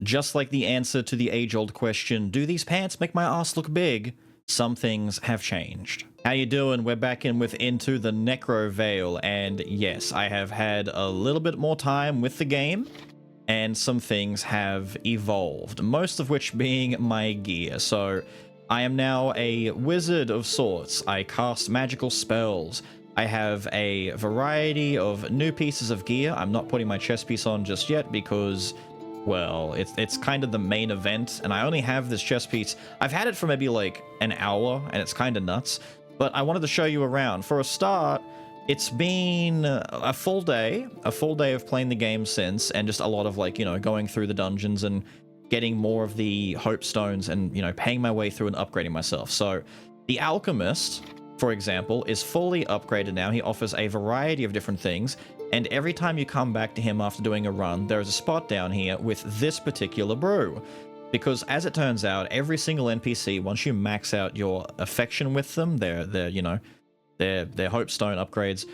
Just like the answer to the age-old question, do these pants make my ass look big? Some things have changed. How you doing? We're back in with Into the Necrovale, and yes, I have had a little bit more time with the game, and some things have evolved, most of which being my gear. So I am now a wizard of sorts. I cast magical spells. I have a variety of new pieces of gear. I'm not putting my chest piece on just yet because, well, it's kind of the main event, and I only have this chest piece. I've had it for maybe like an hour, and it's kind of nuts, but I wanted to show you around. For a start, it's been a full day of playing the game since, and just a lot of, like, you know, going through the dungeons and getting more of the hope stones and, you know, paying my way through and upgrading myself. So the alchemist, for example, is fully upgraded now. He offers a variety of different things, and every time you come back to him after doing a run, there is a spot down here with this particular brew. Because as it turns out, every single NPC, once you max out your affection with them, their hope stone upgrades,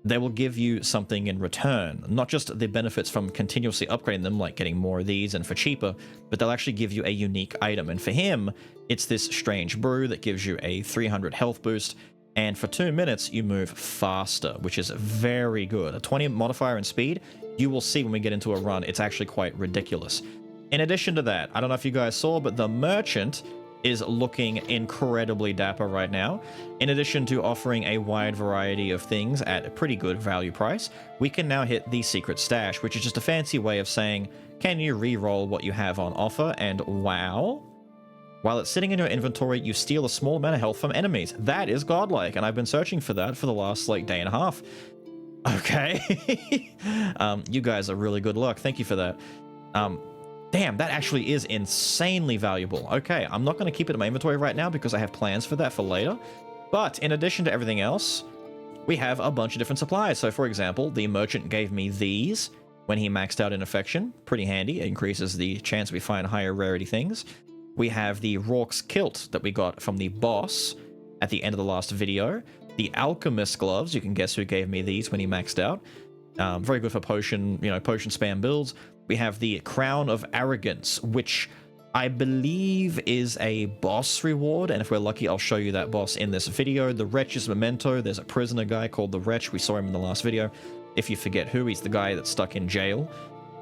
they will give you something in return. Not just the benefits from continuously upgrading them, like getting more of these and for cheaper, but they'll actually give you a unique item. And for him, it's this strange brew that gives you a 300 health boost, and for 2 minutes, you move faster, which is very good. A 20 modifier in speed, you will see when we get into a run, it's actually quite ridiculous. In addition to that, I don't know if you guys saw, but the merchant is looking incredibly dapper right now. In addition to offering a wide variety of things at a pretty good value price, we can now hit the secret stash, which is just a fancy way of saying, can you re-roll what you have on offer? And wow, while it's sitting in your inventory, you steal a small amount of health from enemies. That is godlike, and I've been searching for that for the last, like, day and a half. Okay. You guys are really good luck. Thank you for that. Damn, that actually is insanely valuable. Okay, I'm not going to keep it in my inventory right now because I have plans for that for later. But in addition to everything else, we have a bunch of different supplies. So, for example, the merchant gave me these when he maxed out in affection. Pretty handy. It increases the chance we find higher rarity things. We have the Rorke's kilt that we got from the boss at the end of the last video. The alchemist gloves. You can guess who gave me these when he maxed out. Very good for potion, you know, potion spam builds. We have the Crown of Arrogance, which I believe is a boss reward, and if we're lucky, I'll show you that boss in this video. The Wretch's Memento. There's a prisoner guy called the Wretch. We saw him in the last video. If you forget who, he's the guy that's stuck in jail.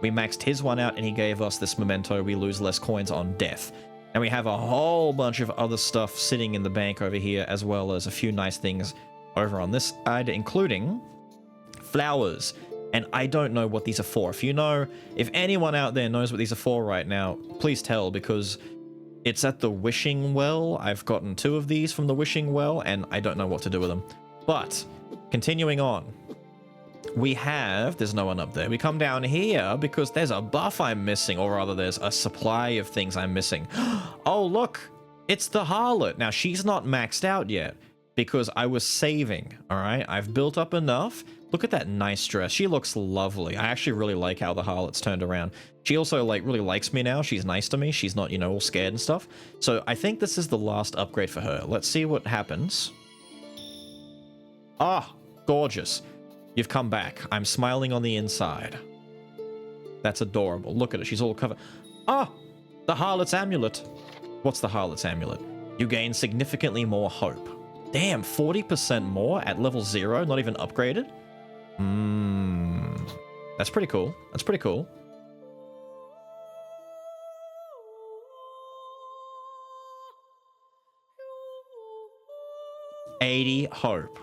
We maxed his one out, and he gave us this memento. We lose less coins on death. And we have a whole bunch of other stuff sitting in the bank over here, as well as a few nice things over on this side, including flowers. And I don't know what these are for. If you know, if anyone out there knows what these are for right now, please tell, because it's at the wishing well. I've gotten 2 of these from the wishing well, and I don't know what to do with them. But continuing on, we have, there's no one up there. We come down here because there's a buff I'm missing, or rather there's a supply of things I'm missing. Oh, look, it's the harlot. Now, she's not maxed out yet because I was saving, all right? I've built up enough. Look at that nice dress. She looks lovely. I actually really like how the harlot's turned around. She also, like, really likes me now. She's nice to me. She's not, you know, all scared and stuff. So I think this is the last upgrade for her. Let's see what happens. Ah, gorgeous. You've come back. I'm smiling on the inside. That's adorable. Look at it. She's all covered. Ah, the harlot's amulet. What's the harlot's amulet? You gain significantly more hope. Damn, 40% more at level 0, not even upgraded? That's pretty cool. That's pretty cool. $80 hope.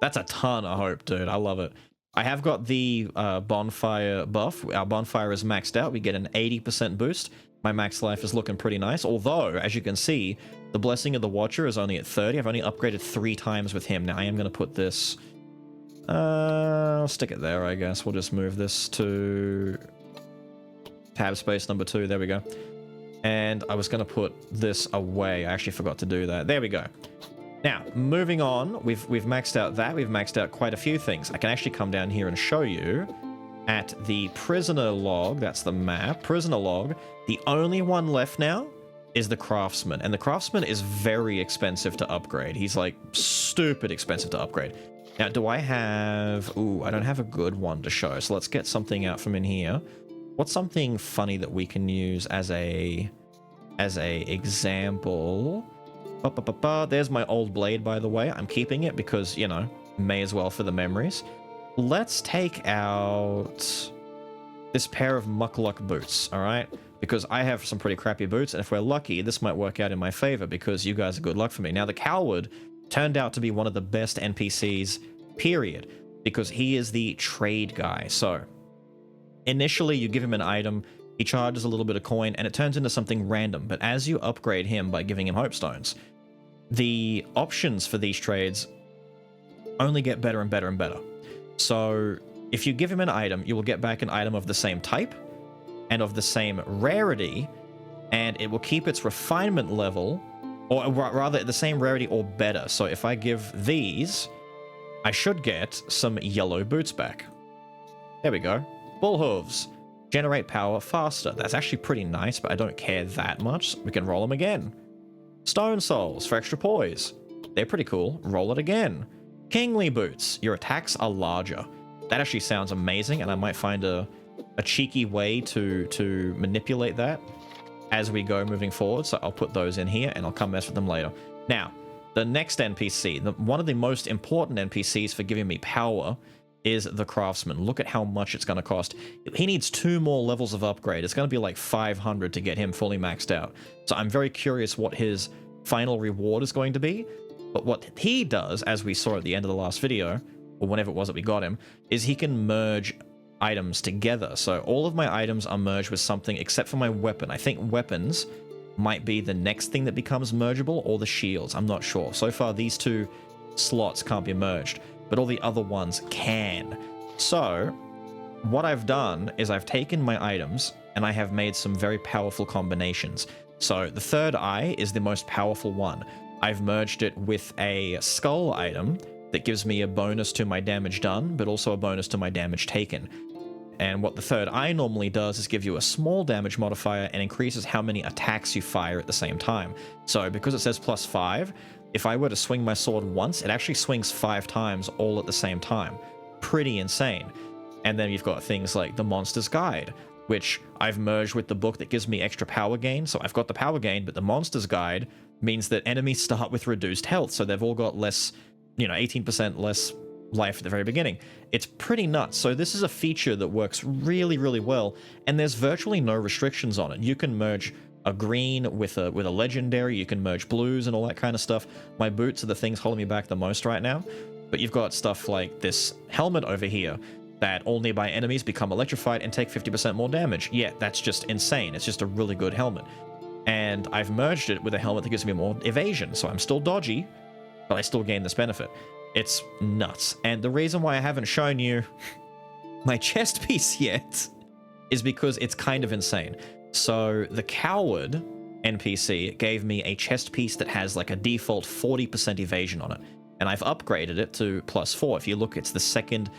That's a ton of hope, dude. I love it. I have got the bonfire buff. Our bonfire is maxed out. We get an 80% boost. My max life is looking pretty nice. Although, as you can see, the Blessing of the Watcher is only at 30. I've only upgraded 3 times with him. Now, I am going to put this... I'll stick it there, I guess. We'll just move this to tab space number 2. There we go. And I was going to put this away. I actually forgot to do that. There we go. Now, moving on, we've maxed out that. We've maxed out quite a few things. I can actually come down here and show you at the prisoner log. That's the map. Prisoner log. The only one left now is the craftsman. And the craftsman is very expensive to upgrade. He's like stupid expensive to upgrade. Now, do I have... Ooh, I don't have a good one to show, so let's get something out from in here. What's something funny that we can use as a example? There's my old blade, by the way. I'm keeping it because, you know, may as well for the memories. Let's take out this pair of muckluck boots, all right? Because I have some pretty crappy boots, and if we're lucky, this might work out in my favor because you guys are good luck for me. Now, the coward turned out to be one of the best NPCs, period, because he is the trade guy. So, initially, you give him an item, he charges a little bit of coin, and it turns into something random. But as you upgrade him by giving him hope stones, the options for these trades only get better and better and better. So, if you give him an item, you will get back an item of the same type and of the same rarity, and it will keep its refinement level, or rather the same rarity or better. So if I give these, I should get some yellow boots back. There we go. Bull hooves. Generate power faster. That's actually pretty nice, but I don't care that much. We can roll them again. Stone souls for extra poise. They're pretty cool. Roll it again. Kingly boots. Your attacks are larger. That actually sounds amazing, and I might find a cheeky way to manipulate that as we go moving forward. So I'll put those in here and I'll come mess with them later. Now, the next NPC, one of the most important NPCs for giving me power is the craftsman. Look at how much it's going to cost. He needs 2 more levels of upgrade. It's going to be like 500 to get him fully maxed out. So I'm very curious what his final reward is going to be. But what he does, as we saw at the end of the last video, or whenever it was that we got him, is he can merge items together. So all of my items are merged with something except for my weapon. I think weapons might be the next thing that becomes mergeable, or the shields. I'm not sure. So far, these 2 slots can't be merged, but all the other ones can. So what I've done is I've taken my items and I have made some very powerful combinations. So the third eye is the most powerful one. I've merged it with a skull item that gives me a bonus to my damage done, but also a bonus to my damage taken. And what the third eye normally does is give you a small damage modifier and increases how many attacks you fire at the same time. So because it says +5, if I were to swing my sword once, it actually swings 5 times all at the same time. Pretty insane. And then you've got things like the Monster's Guide, which I've merged with the book that gives me extra power gain. So I've got the power gain, but the Monster's Guide means that enemies start with reduced health. So they've all got less, 18% less life at the very beginning. It's pretty nuts. So this is a feature that works really, really well, and there's virtually no restrictions on it. You can merge a green with a legendary, you can merge blues and all that kind of stuff. My boots are the things holding me back the most right now, but you've got stuff like this helmet over here that all nearby enemies become electrified and take 50% more damage. Yeah, that's just insane. It's just a really good helmet. And I've merged it with a helmet that gives me more evasion, so I'm still dodgy, but I still gain this benefit. It's nuts. And the reason why I haven't shown you my chest piece yet is because it's kind of insane. So the coward NPC gave me a chest piece that has like a default 40% evasion on it. And I've upgraded it to +4. If you look, it's the second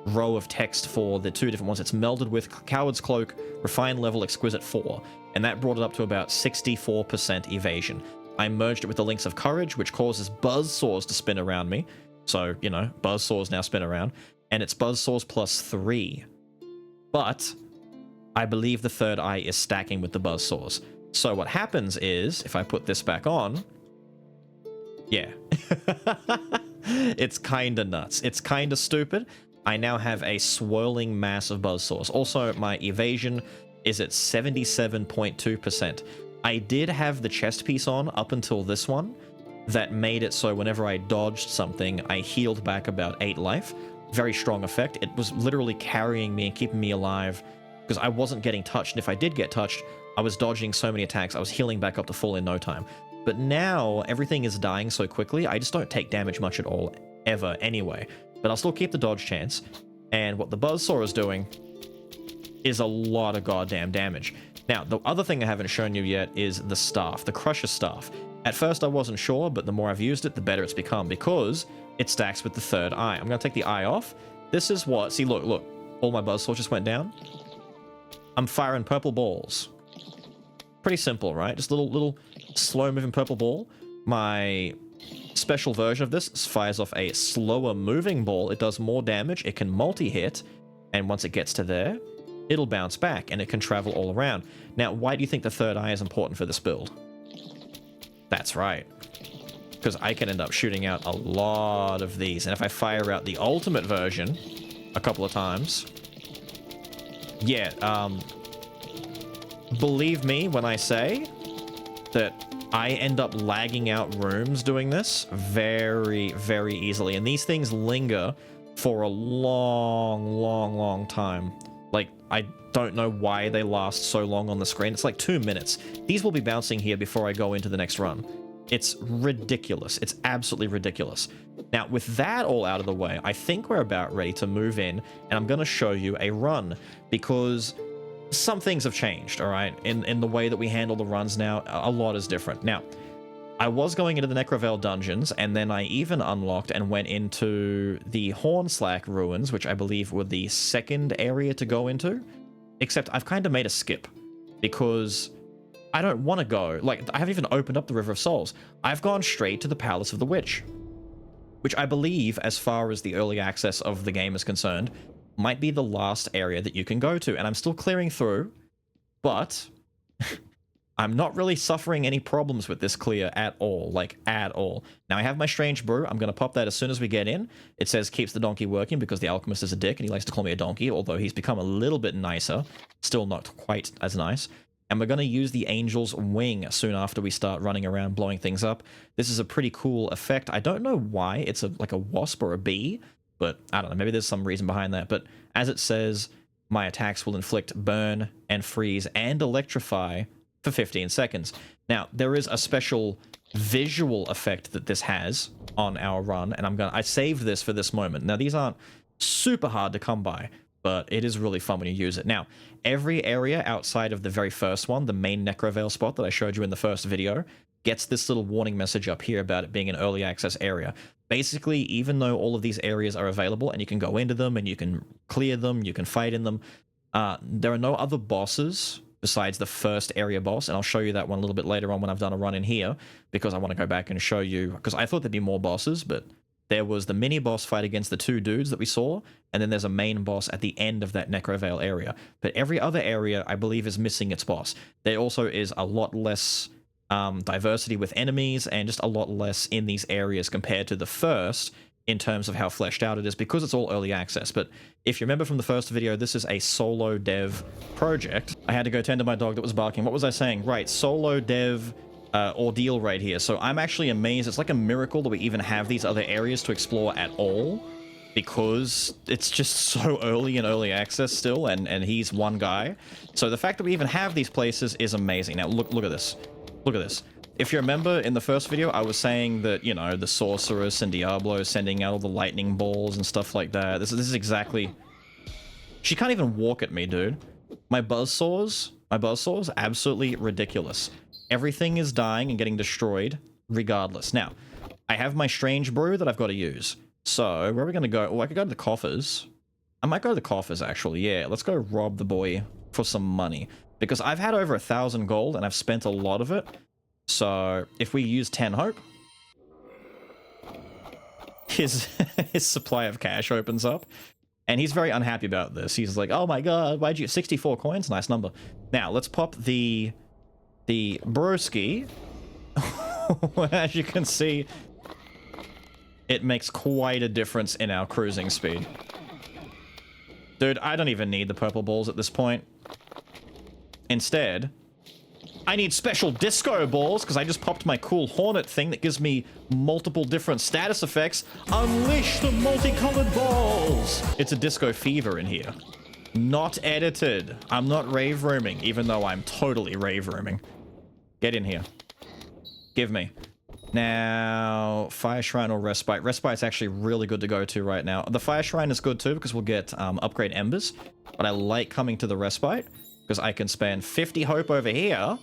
row of text for the 2 different ones. It's melded with Coward's Cloak, Refined Level, Exquisite 4. And that brought it up to about 64% evasion. I merged it with the Links of Courage, which causes Buzzsaws to spin around me. So, Buzzsaws now spin around. And it's Buzzsaws +3. But I believe the third eye is stacking with the Buzzsaws. So what happens is, if I put this back on, yeah. It's kind of nuts. It's kind of stupid. I now have a swirling mass of Buzzsaws. Also, my evasion is at 77.2%. I did have the chest piece on up until this one that made it so whenever I dodged something, I healed back about 8 life. Very strong effect. It was literally carrying me and keeping me alive because I wasn't getting touched. And if I did get touched, I was dodging so many attacks, I was healing back up to full in no time. But now everything is dying so quickly, I just don't take damage much at all, ever anyway. But I'll still keep the dodge chance. And what the Buzzsaw is doing is a lot of goddamn damage. Now, the other thing I haven't shown you yet is the staff, the Crusher staff. At first I wasn't sure, but the more I've used it, the better it's become because it stacks with the third eye. I'm going to take the eye off. This is what... See, look. All my Buzzsaws just went down. I'm firing purple balls. Pretty simple, right? Just little slow-moving purple ball. My special version of this fires off a slower moving ball. It does more damage, it can multi-hit, and once it gets to there, it'll bounce back, and it can travel all around. Now, why do you think the third eye is important for this build? That's right. Because I can end up shooting out a lot of these, and if I fire out the ultimate version a couple of times... Yeah, believe me when I say that I end up lagging out rooms doing this very, very easily. And these things linger for a long time. Like, I don't know why they last so long on the screen. It's like 2 minutes. These will be bouncing here before I go into the next run. It's ridiculous. It's absolutely ridiculous. Now, with that all out of the way, I think we're about ready to move in, and I'm going to show you a run, because some things have changed, all right? In the way that we handle the runs now, a lot is different. Now, I was going into the Necrovale dungeons, and then I even unlocked and went into the Hornslack ruins, which I believe were the second area to go into, except I've kind of made a skip, because I don't want to go. Like, I haven't even opened up the River of Souls. I've gone straight to the Palace of the Witch, which I believe, as far as the early access of the game is concerned, might be the last area that you can go to. And I'm still clearing through, but I'm not really suffering any problems with this clear at all, like, at all. Now, I have my Strange Brew. I'm going to pop that as soon as we get in. It says keeps the donkey working because the alchemist is a dick and he likes to call me a donkey, although he's become a little bit nicer. Still not quite as nice. And we're going to use the Angel's Wing soon after we start running around blowing things up. This is a pretty cool effect. I don't know why it's like a wasp or a bee, but I don't know. Maybe there's some reason behind that. But as it says, my attacks will inflict burn and freeze and electrify for 15 seconds. Now, there is a special visual effect that this has on our run, and I saved this for this moment. Now, these aren't super hard to come by, but it is really fun when you use it. Now, every area outside of the very first one, the main Necrovale spot that I showed you in the first video, gets this little warning message up here about it being an early access area. Basically, even though all of these areas are available and you can go into them and you can clear them, you can fight in them, there are no other bosses besides the first area boss, and I'll show you that one a little bit later on when I've done a run in here, because I want to go back and show you, because I thought there'd be more bosses, but there was the mini boss fight against the 2 dudes that we saw, and then there's a main boss at the end of that Necrovale area. But every other area, I believe, is missing its boss. There also is a lot less diversity with enemies, and just a lot less in these areas compared to the first, in terms of how fleshed out it is, because it's all early access. But if you remember from the first video, this is a solo dev project. I had to go tend to my dog that was barking. What was I saying? Right, solo dev ordeal right here. So I'm actually amazed. It's like a miracle that we even have these other areas to explore at all, because it's just so early in early access still, and he's one guy. So the fact that we even have these places is amazing. Now look at this. Look at this. If you remember in the first video, I was saying that, you know, the Sorceress and Diablo sending out all the lightning balls and stuff like that. This is exactly... She can't even walk at me, dude. My Buzzsaws, absolutely ridiculous. Everything is dying and getting destroyed regardless. Now, I have my Strange Brew that I've got to use. So, where are we going to go? Oh, I could go to the coffers. I might go to the coffers, actually. Yeah, let's go rob the boy for some money. Because I've had over 1,000 gold, and I've spent a lot of it. So, if we use 10 hope, his supply of cash opens up. And he's very unhappy about this. He's like, oh my god, why'd you... 64 coins? Nice number. Now, let's pop the broski. As you can see, it makes quite a difference in our cruising speed. Dude, I don't even need the purple balls at this point. Instead, I need special disco balls, because I just popped my cool hornet thing that gives me multiple different status effects. Unleash the multicolored balls! It's a disco fever in here. Not edited. I'm not rave rooming, even though I'm totally rave rooming. Get in here. Give me. Now, Fire Shrine or Respite. Respite's actually really good to go to right now. The Fire Shrine is good too, because we'll get upgrade Embers. But I like coming to the Respite, because I can spend 50 hope over here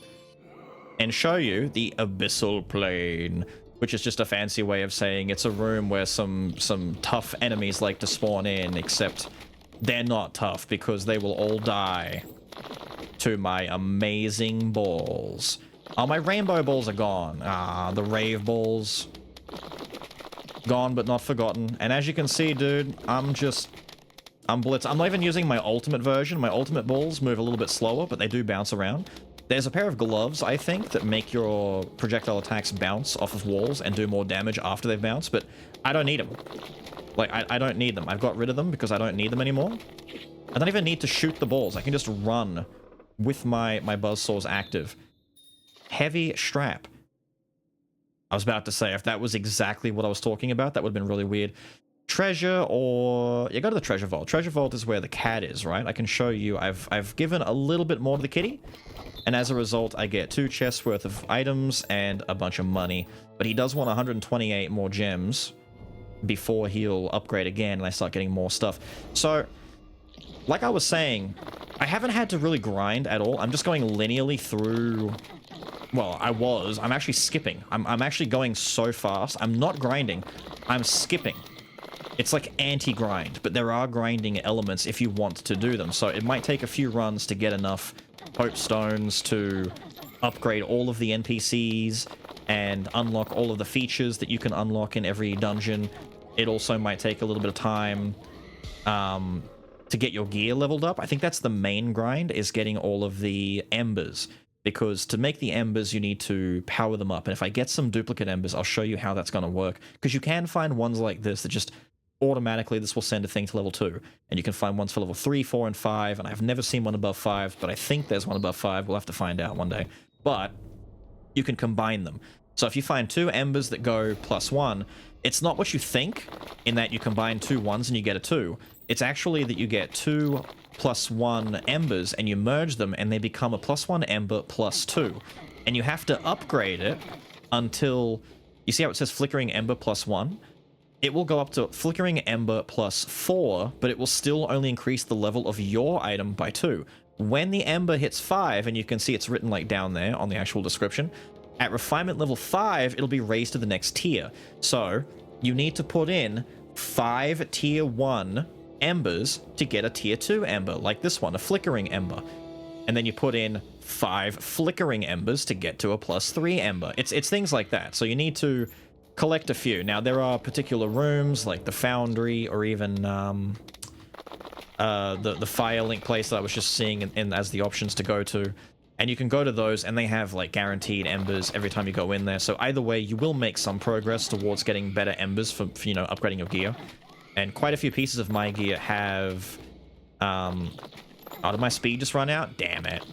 and show you the Abyssal Plane, which is just a fancy way of saying it's a room where some tough enemies like to spawn in, except they're not tough because they will all die to my amazing balls. Oh, my rainbow balls are gone. Ah, the rave balls. Gone but not forgotten. And as you can see, dude, I'm blitz. I'm not even using my ultimate version. My ultimate balls move a little bit slower, but they do bounce around. There's a pair of gloves, I think, that make your projectile attacks bounce off of walls and do more damage after they've bounced, but I don't need them. Like, I don't need them. I've got rid of them because I don't need them anymore. I don't even need to shoot the balls. I can just run with my Buzzsaws active. Heavy strap. I was about to say, if that was exactly what I was talking about, that would have been really weird. Treasure, or... Yeah, go to the treasure vault. Treasure vault is where the cat is, right? I can show you. I've given a little bit more to the kitty, and as a result, I get 2 chests worth of items and a bunch of money. But he does want 128 more gems before he'll upgrade again, and I start getting more stuff. So, like I was saying, I haven't had to really grind at all. I'm just going linearly through... Well, I'm actually skipping. I'm actually going so fast. I'm not grinding. I'm skipping. It's like anti-grind, but there are grinding elements if you want to do them. So it might take a few runs to get enough hope stones to upgrade all of the NPCs and unlock all of the features that you can unlock in every dungeon. It also might take a little bit of time to get your gear leveled up. I think that's the main grind, is getting all of the embers. Because to make the embers, you need to power them up. And if I get some duplicate embers, I'll show you how that's going to work. Because you can find ones like this that just automatically, this will send a thing to level 2. And you can find ones for level 3, 4, and 5. And I've never seen one above 5, but I think there's one above 5. We'll have to find out one day. But you can combine them. So if you find 2 embers that go +1, it's not what you think, in that you combine 2 1s and you get a 2. It's actually that you get 2 +1 embers and you merge them and they become a +1 ember +2. And you have to upgrade it until... You see how it says flickering ember +1? It will go up to flickering ember +4, but it will still only increase the level of your item by 2. When the ember hits 5, and you can see it's written like down there on the actual description, at refinement level 5, it'll be raised to the next tier. So you need to put in 5 tier 1 embers to get a tier 2 ember, like this one, a flickering ember. And then you put in 5 flickering embers to get to a +3 ember. It's things like that. So you need to collect a few. Now, there are particular rooms, like the foundry, or even the fire link place that I was just seeing in as the options to go to. And you can go to those, and they have, like, guaranteed embers every time you go in there. So either way, you will make some progress towards getting better embers for you know, upgrading your gear. And quite a few pieces of my gear have... Oh, did my speed just run out? Damn it.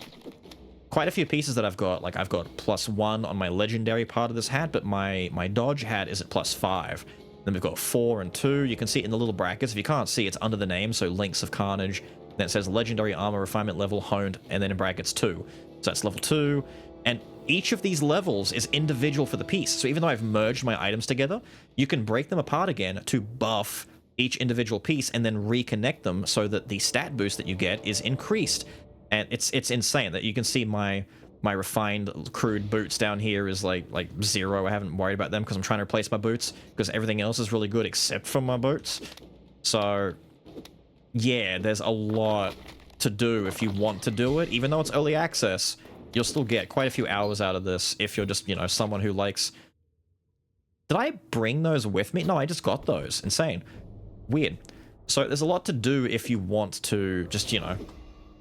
Quite a few pieces that I've got, like I've got +1 on my legendary part of this hat, but my dodge hat is at +5. Then we've got 4 and 2. You can see it in the little brackets. If you can't see, it's under the name, so Links of Carnage. Then it says legendary armor refinement level honed, and then in brackets 2. So that's level 2. And each of these levels is individual for the piece. So even though I've merged my items together, you can break them apart again to buff each individual piece and then reconnect them so that the stat boost that you get is increased. And it's insane that you can see my refined crude boots down here is like 0. I haven't worried about them because I'm trying to replace my boots because everything else is really good except for my boots. So yeah, there's a lot to do if you want to do it. Even though it's early access, you'll still get quite a few hours out of this if you're just, you know, someone who likes... Did I bring those with me? No, I just got those. Insane. Weird. So there's a lot to do if you want to just, you know,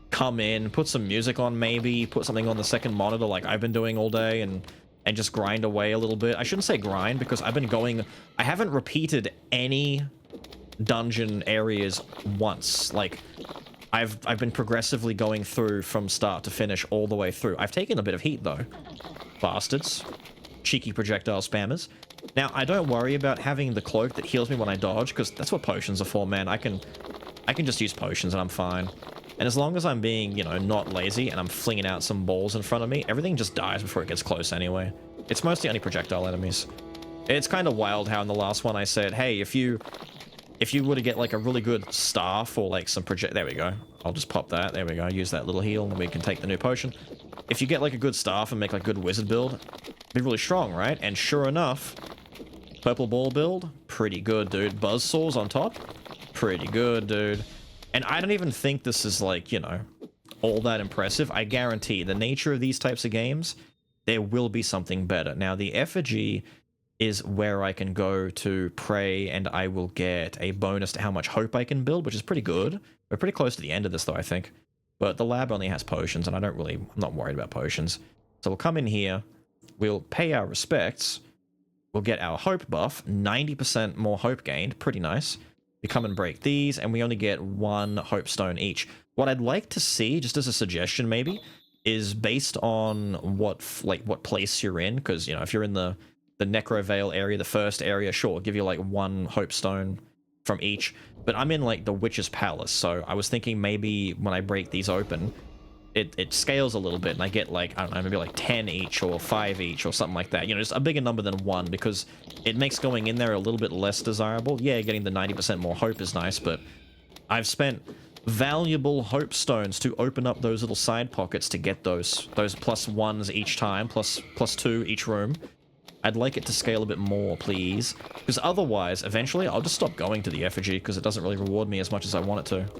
come in, put some music on maybe, put something on the second monitor like I've been doing all day and just grind away a little bit. I shouldn't say grind because I've been going... I haven't repeated any dungeon areas once. Like, I've been progressively going through from start to finish all the way through. I've taken a bit of heat though. Bastards. Cheeky projectile spammers. Now, I don't worry about having the cloak that heals me when I dodge, because that's what potions are for, man. I can just use potions and I'm fine. And as long as I'm being, you know, not lazy and I'm flinging out some balls in front of me, everything just dies before it gets close anyway. It's mostly only projectile enemies. It's kind of wild how in the last one I said, hey, if you were to get like a really good staff or like some there we go. I'll just pop that. There we go. Use that little heal and we can take the new potion. If you get like a good staff and make like a good wizard build, it'd be really strong, right? And sure enough, purple ball build, pretty good, dude. Buzzsaws on top, pretty good, dude. And I don't even think this is like, you know, all that impressive. I guarantee the nature of these types of games, there will be something better. Now, the effigy is where I can go to pray, and I will get a bonus to how much hope I can build, which is pretty good. We're pretty close to the end of this, though, I think. But the lab only has potions, and I'm not worried about potions. So we'll come in here, we'll pay our respects, we'll get our hope buff, 90% more hope gained, pretty nice. We come and break these, and we only get 1 hope stone each. What I'd like to see, just as a suggestion maybe, is based on what place you're in, because, you know, if you're in the Necrovale area, the first area, sure, I'll give you like 1 hope stone from each. But I'm in like the Witch's Palace, so I was thinking maybe when I break these open, it scales a little bit, and I get like, I don't know, maybe like 10 each or 5 each or something like that. You know, just a bigger number than 1, because it makes going in there a little bit less desirable. Yeah, getting the 90% more hope is nice, but I've spent valuable hope stones to open up those little side pockets to get those +1s each time, plus 2 each room. I'd like it to scale a bit more, please, because otherwise, eventually, I'll just stop going to the effigy, because it doesn't really reward me as much as I want it to.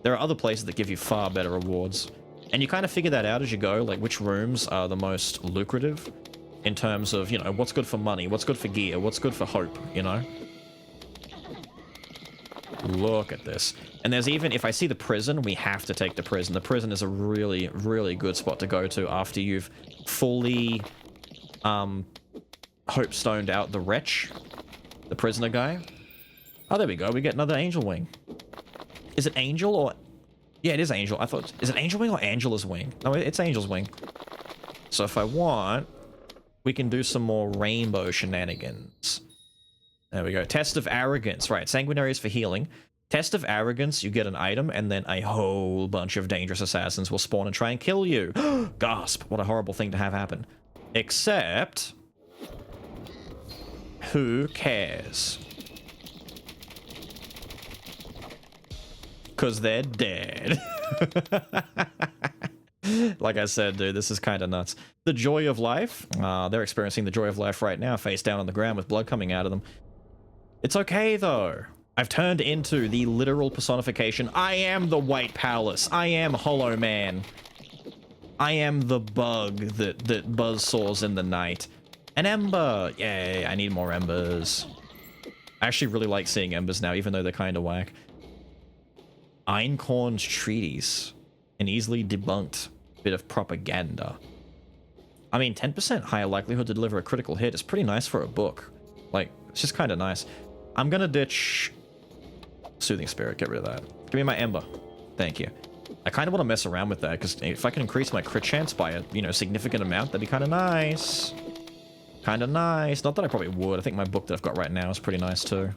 There are other places that give you far better rewards. And you kind of figure that out as you go, like which rooms are the most lucrative in terms of, you know, what's good for money, what's good for gear, what's good for hope, you know? Look at this. And there's even, if I see the prison, we have to take the prison. The prison is a really, really good spot to go to after you've fully, hope stoned out the wretch, the prisoner guy. Oh, there we go. We get another angel wing. Is it angel or... Yeah, it is angel. I thought... Is it angel wing or Angela's wing? No, it's angel's wing. So if I want, we can do some more rainbow shenanigans. There we go. Test of arrogance. Right, sanguinary is for healing. Test of arrogance, you get an item, and then a whole bunch of dangerous assassins will spawn and try and kill you. Gasp. What a horrible thing to have happen. Except... who cares? Because they're dead. Like I said, dude, this is kind of nuts. The joy of life. They're experiencing the joy of life right now, face down on the ground with blood coming out of them. It's okay, though. I've turned into the literal personification. I am the White Palace. I am Hollow Man. I am the bug that buzzsaws in the night. An ember! Yay, I need more embers. I actually really like seeing embers now, even though they're kind of whack. Einkorn's treatise. An easily debunked bit of propaganda. I mean, 10% higher likelihood to deliver a critical hit is pretty nice for a book. Like, it's just kind of nice. I'm gonna ditch Soothing Spirit, get rid of that. Give me my ember. Thank you. I kind of want to mess around with that, because if I can increase my crit chance by a, you know, significant amount, that'd be kind of nice. Kind of nice. Not that I probably would. I think my book that I've got right now is pretty nice too.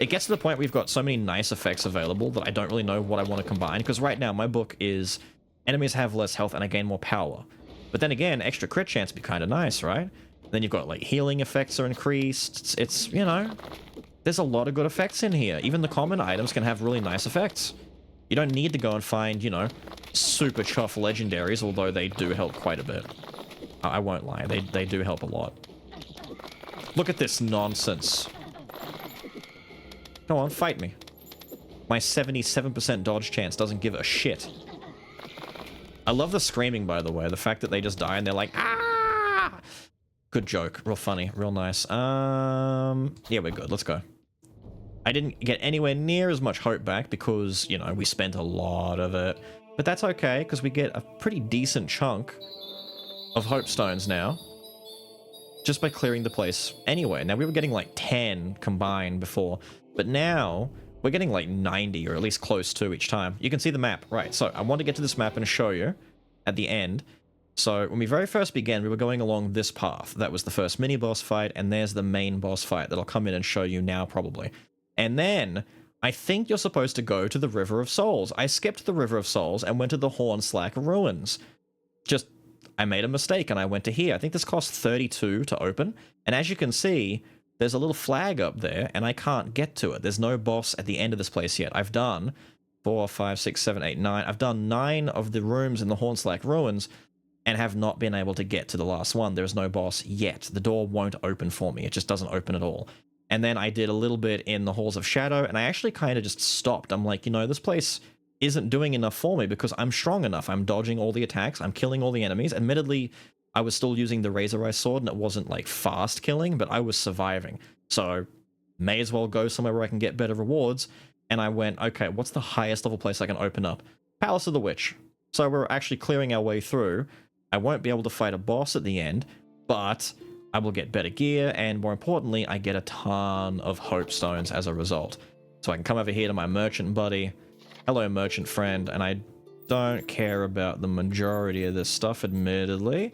It gets to the point where we've got so many nice effects available that I don't really know what I want to combine, because right now my book is enemies have less health and I gain more power. But then again, extra crit chance would be kind of nice, right? Then you've got like healing effects are increased. It's, you know, there's a lot of good effects in here. Even the common items can have really nice effects. You don't need to go and find, you know, super chuff legendaries, although they do help quite a bit. I won't lie, they do help a lot. Look at this nonsense. Come on, fight me. My 77% dodge chance doesn't give a shit. I love the screaming, by the way. The fact that they just die and they're like, ah! Good joke. Real funny. Real nice. Yeah, we're good. Let's go. I didn't get anywhere near as much hope back because, you know, we spent a lot of it. But that's okay, because we get a pretty decent chunk of hope stones now. Just by clearing the place anyway. Now, we were getting like 10 combined before. But now, we're getting like 90, or at least close to each time. You can see the map. Right, so I want to get to this map and show you at the end. So when we very first began, we were going along this path. That was the first mini-boss fight, and there's the main boss fight that I'll come in and show you now, probably. And then, I think you're supposed to go to the River of Souls. I skipped the River of Souls and went to the Hornslack Ruins. Just, I made a mistake and I went to here. I think this cost 32 to open. And as you can see, there's a little flag up there, and I can't get to it. There's no boss at the end of this place yet. I've done 4, 5, 6, 7, 8, 9. I've done 9 of the rooms in the Hornslack Ruins, and have not been able to get to the last one. There's no boss yet. The door won't open for me. It just doesn't open at all. And then I did a little bit in the Halls of Shadow, and I actually kind of just stopped. I'm like, you know, this place isn't doing enough for me because I'm strong enough. I'm dodging all the attacks. I'm killing all the enemies. Admittedly, I was still using the Razor Eye Sword, and it wasn't, like, fast killing, but I was surviving. So, may as well go somewhere where I can get better rewards. And I went, okay, what's the highest level place I can open up? Palace of the Witch. So we're actually clearing our way through. I won't be able to fight a boss at the end, but I will get better gear, and more importantly, I get a ton of hope stones as a result. So I can come over here to my merchant buddy. Hello, merchant friend, and I don't care about the majority of this stuff, admittedly.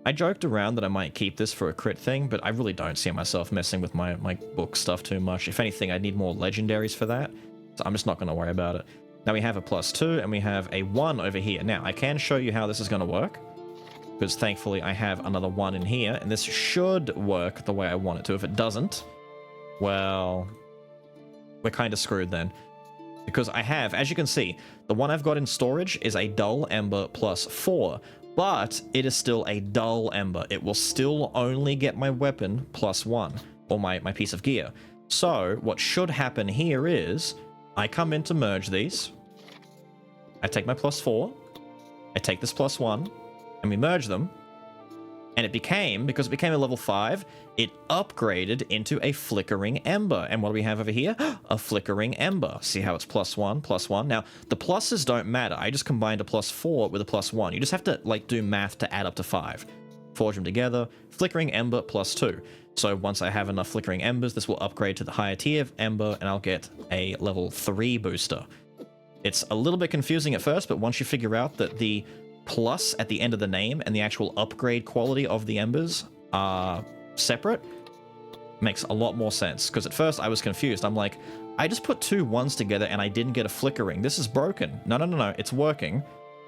I joked around that I might keep this for a crit thing, but I really don't see myself messing with my book stuff too much. If anything, I need more legendaries for that, so I'm just not going to worry about it. Now we have a +2, and we have a 1 over here. Now, I can show you how this is going to work, because thankfully I have another 1 in here, and this should work the way I want it to. If it doesn't, well, we're kind of screwed then. Because I have, as you can see, the one I've got in storage is a dull ember +4, but it is still a dull ember. It will still only get my weapon +1, or my piece of gear. So what should happen here is I come in to merge these. I take my +4, I take this +1, and we merge them. And it became, because it became a level 5, it upgraded into a flickering ember. And what do we have over here? A flickering ember. See how it's +1, +1. Now, the pluses don't matter. I just combined a +4 with a +1. You just have to, like, do math to add up to 5. Forge them together. Flickering ember +2. So once I have enough flickering embers, this will upgrade to the higher tier of ember, and I'll get a level 3 booster. It's a little bit confusing at first, but once you figure out that the plus at the end of the name and the actual upgrade quality of the embers are separate, makes a lot more sense. Because at first I was confused. I'm like, I just put 2 1s together and I didn't get a flickering. This is broken. No, it's working.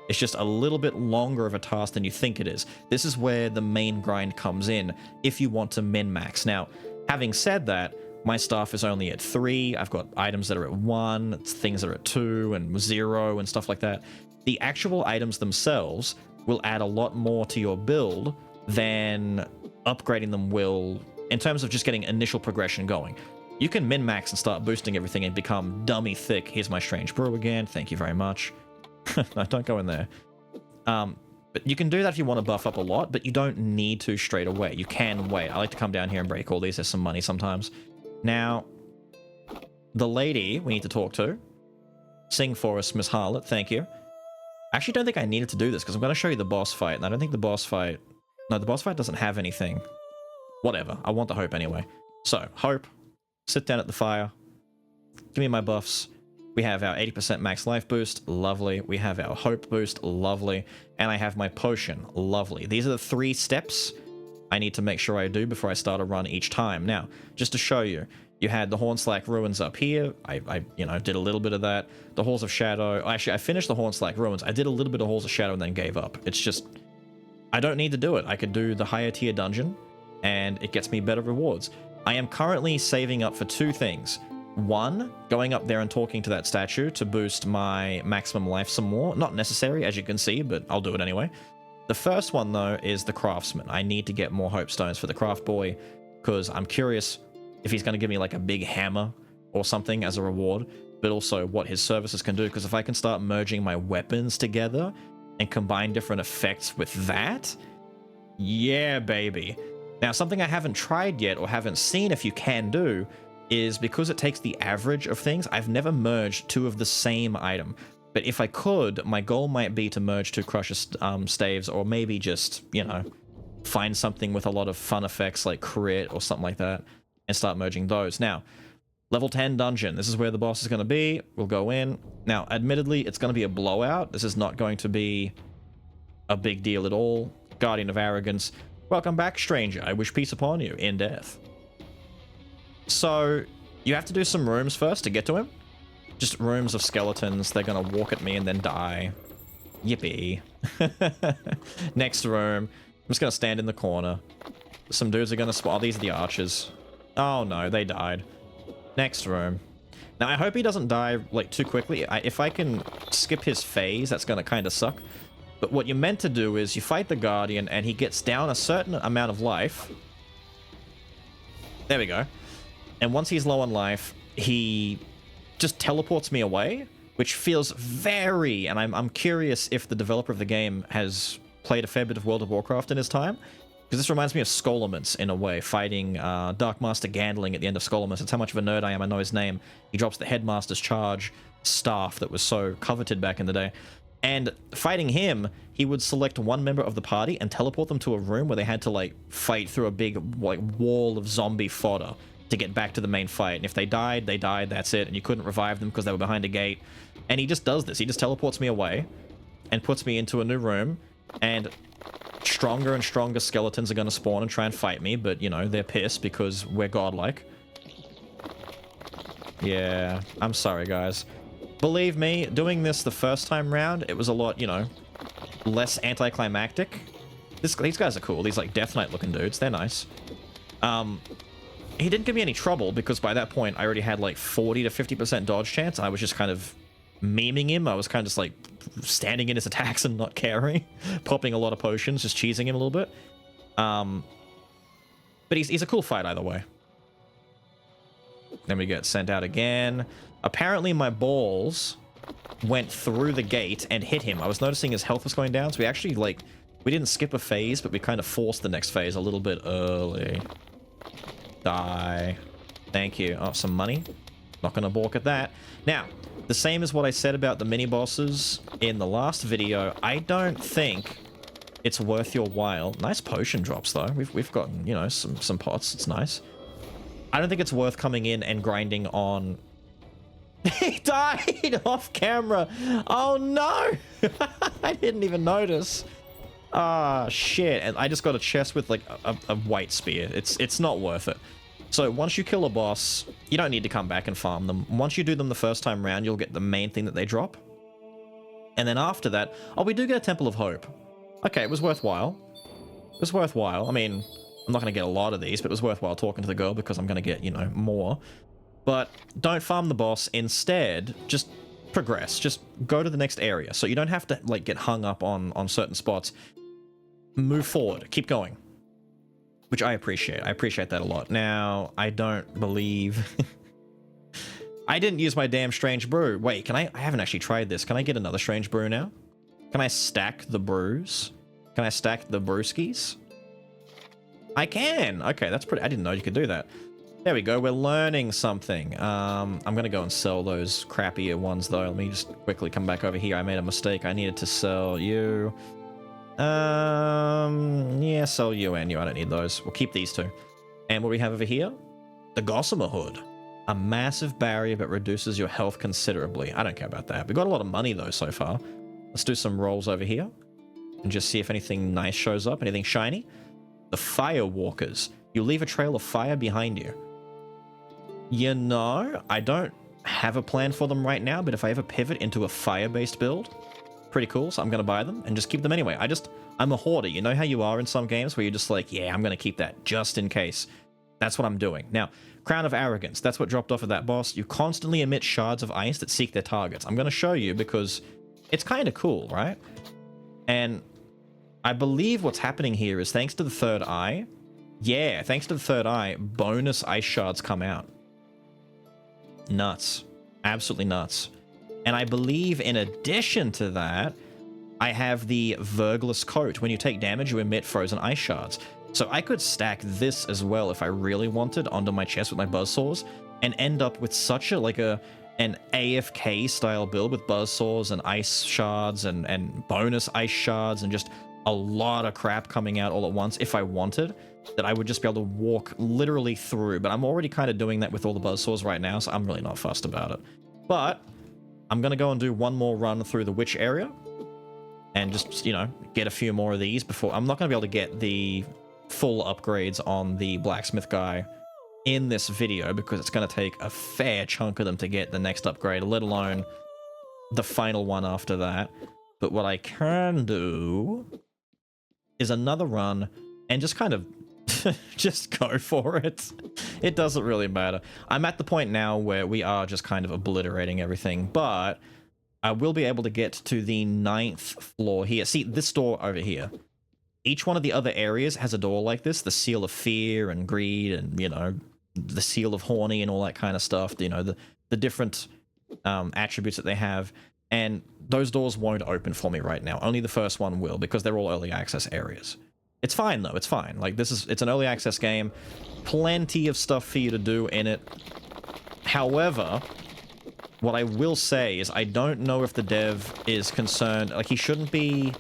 It's just a little bit longer of a task than you think it is. This is where the main grind comes in if you want to min-max. Now, having said that, my staff is only at 3. I've got items that are at 1, things that are at 2 and 0 and stuff like that. The actual items themselves will add a lot more to your build than upgrading them will in terms of just getting initial progression going. You can min-max and start boosting everything and become dummy thick. Here's my strange brew again. Thank you very much. No, don't go in there. But you can do that if you want to buff up a lot, but you don't need to straight away. You can wait. I like to come down here and break all these. There's some money sometimes. Now, the lady we need to talk to. Sing for us, Miss Harlot. Thank you. I actually don't think I needed to do this because I'm going to show you the boss fight, and I don't think the boss fight... No, the boss fight doesn't have anything. Whatever. I want the hope anyway. So, hope. Sit down at the fire. Give me my buffs. We have our 80% max life boost. Lovely. We have our hope boost. Lovely. And I have my potion. Lovely. These are the 3 steps I need to make sure I do before I start a run each time. Now, just to show you, you had the Hornslack Ruins up here. I did a little bit of that. The Halls of Shadow. Actually, I finished the Hornslack Ruins. I did a little bit of Halls of Shadow and then gave up. It's just, I don't need to do it. I could do the higher tier dungeon, and it gets me better rewards. I am currently saving up for 2 things. 1, going up there and talking to that statue to boost my maximum life some more. Not necessary, as you can see, but I'll do it anyway. The first one, though, is the Craftsman. I need to get more hope stones for the Craft Boy, because I'm curious if he's going to give me like a big hammer or something as a reward, but also what his services can do, because if I can start merging my weapons together and combine different effects with that, yeah, baby. Now, something I haven't tried yet or haven't seen if you can do is because it takes the average of things, I've never merged 2 of the same item. But if I could, my goal might be to merge 2 Crusher Staves, or maybe just, find something with a lot of fun effects like crit or something like that, and start merging those. Now, level 10 dungeon. This is where the boss is going to be. We'll go in. Now, admittedly, it's going to be a blowout. This is not going to be a big deal at all. Guardian of Arrogance. Welcome back, stranger. I wish peace upon you in death. So, you have to do some rooms first to get to him. Just rooms of skeletons. They're going to walk at me and then die. Yippee. Next room. I'm just going to stand in the corner. Some dudes are going to spawn. Oh, these are the archers. Oh no, they died. Next room. Now, I hope he doesn't die, like, too quickly. If I can skip his phase, that's going to kind of suck. But what you're meant to do is you fight the Guardian, and he gets down a certain amount of life. There we go. And once he's low on life, he just teleports me away, which feels very... And I'm curious if the developer of the game has played a fair bit of World of Warcraft in his time. Because this reminds me of Skolements in a way, fighting Dark Master Gandling at the end of Skolements. That's how much of a nerd I am, I know his name. He drops the Headmaster's Charge staff that was so coveted back in the day. And fighting him, he would select one member of the party and teleport them to a room where they had to, like, fight through a big, like, wall of zombie fodder to get back to the main fight. And if they died, that's it. And you couldn't revive them because they were behind a gate. And he just does this. He just teleports me away and puts me into a new room. And stronger and stronger skeletons are going to spawn and try and fight me. But, you know, they're pissed because we're godlike. Yeah, I'm sorry, guys. Believe me, doing this the first time round, it was a lot, you know, less anticlimactic. These guys are cool. These, like, Death Knight looking dudes. They're nice. He didn't give me any trouble because by that point I already had like 40 to 50% dodge chance. I was just kind of memeing him. I was kind of just like standing in his attacks and not caring, popping a lot of potions, just cheesing him a little bit. But he's a cool fight either way. Then we get sent out again. Apparently my balls went through the gate and hit him. I was noticing his health was going down, so we actually, like, we didn't skip a phase, but we kind of forced the next phase a little bit early. Die. Thank you. Oh, some money. Not gonna balk at that. Now, the same as what I said about the mini-bosses in the last video, I don't think it's worth your while. Nice potion drops, though. We've gotten, you know, some pots. It's nice. I don't think it's worth coming in and grinding on... He died off camera! Oh, no! I didn't even notice. Ah, shit. And I just got a chest with, like, a white spear. It's not worth it. So once you kill a boss, you don't need to come back and farm them. Once you do them the first time round, you'll get the main thing that they drop. And then after that... Oh, we do get a Temple of Hope. Okay, it was worthwhile. It was worthwhile. I mean, I'm not going to get a lot of these, but it was worthwhile talking to the girl because I'm going to get, you know, more. But don't farm the boss. Instead, just progress. Just go to the next area. So you don't have to, like, get hung up on certain spots. Move forward. Keep going. Which I appreciate. I appreciate that a lot. Now, I don't believe... I didn't use my damn strange brew. Wait, can I haven't actually tried this. Can I get another strange brew now? Can I stack the brews? Can I stack the brewskis? I can! Okay, that's pretty... I didn't know you could do that. There we go. We're learning something. I'm gonna go and sell those crappier ones, though. Let me just quickly come back over here. I made a mistake. I needed to sell you... yeah, sell you and you. I don't need those. We'll keep these two. And what we have over here? The Gossamer Hood. A massive barrier that reduces your health considerably. I don't care about that. We got a lot of money, though, so far. Let's do some rolls over here. And just see if anything nice shows up. Anything shiny. The Firewalkers. You leave a trail of fire behind you. You know, I don't have a plan for them right now, but if I ever pivot into a fire-based build... Pretty cool, so I'm going to buy them and just keep them anyway. I'm a hoarder. You know how you are in some games where you're just like, yeah, I'm going to keep that just in case. That's what I'm doing. Now, Crown of Arrogance. That's what dropped off of that boss. You constantly emit shards of ice that seek their targets. I'm going to show you because it's kind of cool, right? And I believe what's happening here is thanks to the third eye. Yeah, thanks to the third eye, bonus ice shards come out. Nuts. Absolutely nuts. And I believe in addition to that, I have the Vergless Coat. When you take damage, you emit frozen ice shards. So I could stack this as well if I really wanted onto my chest with my Buzzsaws and end up with such a, like an AFK style build with Buzzsaws and ice shards and bonus ice shards and just a lot of crap coming out all at once if I wanted, that I would just be able to walk literally through. But I'm already kind of doing that with all the Buzzsaws right now, so I'm really not fussed about it. But... I'm going to go and do one more run through the witch area and just, you know, get a few more of these before... I'm not going to be able to get the full upgrades on the blacksmith guy in this video because it's going to take a fair chunk of them to get the next upgrade, let alone the final one after that. But what I can do is another run and just kind of just go for it. It doesn't really matter. I'm at the point now where we are just kind of obliterating everything, but I will be able to get to the 9th floor here. See, this door over here. Each one of the other areas has a door like this, the Seal of Fear and Greed and, you know, the Seal of Horny and all that kind of stuff, you know, the different attributes that they have. And those doors won't open for me right now. Only the first one will, because they're all early access areas. It's fine, though. It's fine. Like, it's an early access game. Plenty of stuff for you to do in it. However, what I will say is I don't know if the dev is concerned. Like, he shouldn't be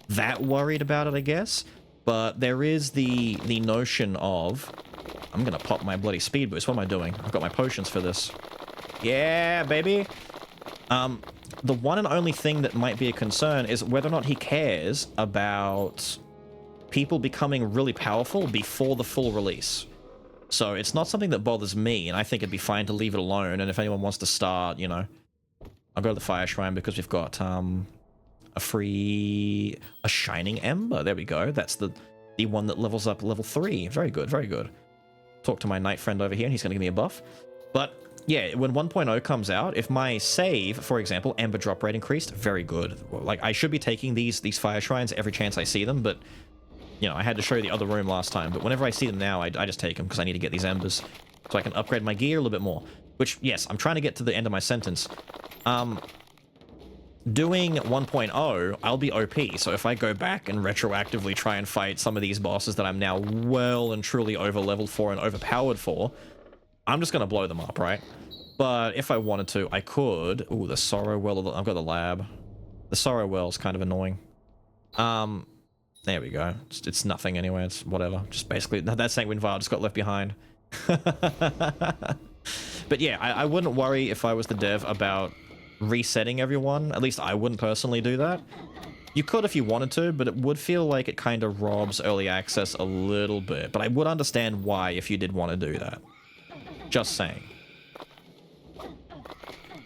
that worried about it, I guess. But there is the notion of... I'm gonna pop my bloody speed boost. What am I doing? I've got my potions for this. Yeah, baby! The one and only thing that might be a concern is whether or not he cares about people becoming really powerful before the full release. So it's not something that bothers me, and I think it'd be fine to leave it alone, and if anyone wants to start, you know... I'll go to the Fire Shrine because we've got, a Shining Ember. There we go. That's the one that levels up level 3. Very good, very good. Talk to my knight friend over here, and he's gonna give me a buff. But... yeah, when 1.0 comes out, if my save, for example, Ember drop rate increased, very good. Like, I should be taking these Fire Shrines every chance I see them, but, you know, I had to show you the other room last time. But whenever I see them now, I just take them because I need to get these Embers so I can upgrade my gear a little bit more. Which, yes, I'm trying to get to the end of my sentence. Doing 1.0, I'll be OP, so if I go back and retroactively try and fight some of these bosses that I'm now well and truly over-leveled for and overpowered for, I'm just gonna blow them up, right? But if I wanted to, I could. Ooh, the Sorrow Well. I've got the lab. The Sorrow Well's kind of annoying. There we go. It's nothing anyway. It's whatever. Just basically, that Sanguine Vial just got left behind. But yeah, I wouldn't worry if I was the dev about resetting everyone. At least I wouldn't personally do that. You could if you wanted to, but it would feel like it kind of robs early access a little bit. But I would understand why if you did want to do that. Just saying.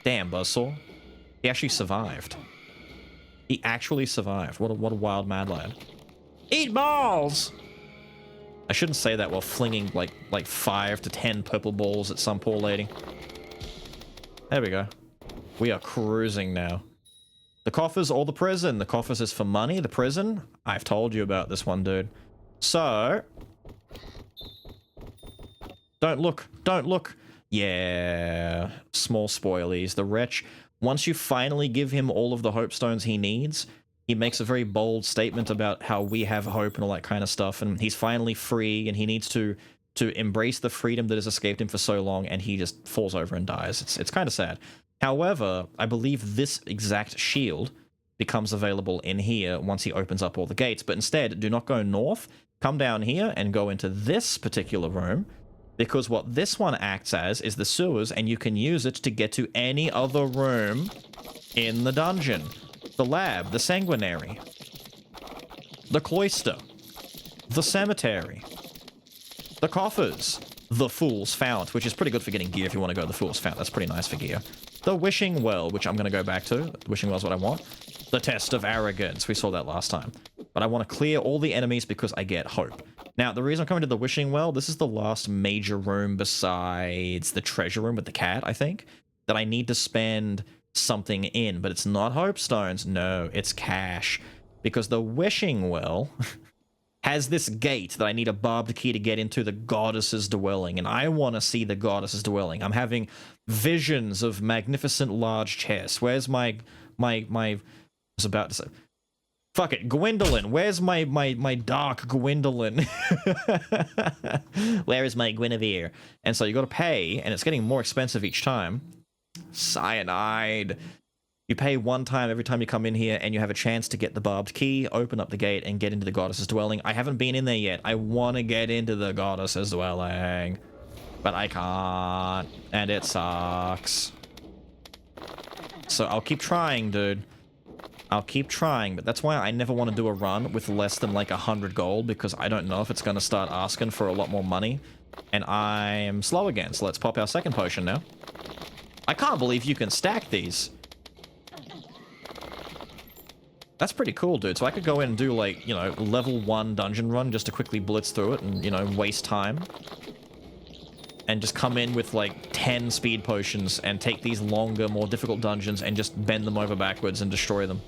Damn, Buzzsaw. He actually survived. He actually survived. What a wild mad lad. Eat balls! I shouldn't say that while flinging like 5 to 10 purple balls at some poor lady. There we go. We are cruising now. The coffers or the prison? The coffers is for money. The prison? I've told you about this one, dude. So... don't look. Don't look. Yeah. Small spoilies. The wretch, once you finally give him all of the hope stones he needs, he makes a very bold statement about how we have hope and all that kind of stuff, and he's finally free, and he needs to embrace the freedom that has escaped him for so long, and he just falls over and dies. It's kind of sad. However, I believe this exact shield becomes available in here once he opens up all the gates, but instead, do not go north, come down here and go into this particular room, because what this one acts as is the sewers, and you can use it to get to any other room in the dungeon. The lab, the sanguinary, the cloister, the cemetery, the coffers, the Fool's Fount, which is pretty good for getting gear if you want to go to the Fool's Fount. That's pretty nice for gear. The Wishing Well, which I'm going to go back to. The Wishing Well is what I want. The Test of Arrogance. We saw that last time. But I want to clear all the enemies because I get hope. Now, the reason I'm coming to the Wishing Well, this is the last major room besides the treasure room with the cat, I think, that I need to spend something in. But it's not hope stones. No, it's cash. Because the Wishing Well has this gate that I need a barbed key to get into the goddess's dwelling, and I want to see the goddess's dwelling. I'm having visions of magnificent large chests. Where's my I was about to say, fuck it, Gwendolyn. Where's my dark Gwendolyn? Where is my Guinevere? And so you got to pay, and it's getting more expensive each time. Cyanide. You pay one time every time you come in here, and you have a chance to get the barbed key, open up the gate, and get into the goddess's dwelling. I haven't been in there yet. I want to get into the goddess's dwelling, but I can't, and it sucks. So I'll keep trying, dude. I'll keep trying, but that's why I never want to do a run with less than like 100 gold, because I don't know if it's going to start asking for a lot more money, and I'm slow again, so let's pop our second potion now. I can't believe you can stack these. That's pretty cool, dude. So I could go in and do, like, you know, level 1 dungeon run just to quickly blitz through it and, you know, waste time. And just come in with, like, 10 speed potions and take these longer, more difficult dungeons and just bend them over backwards and destroy them.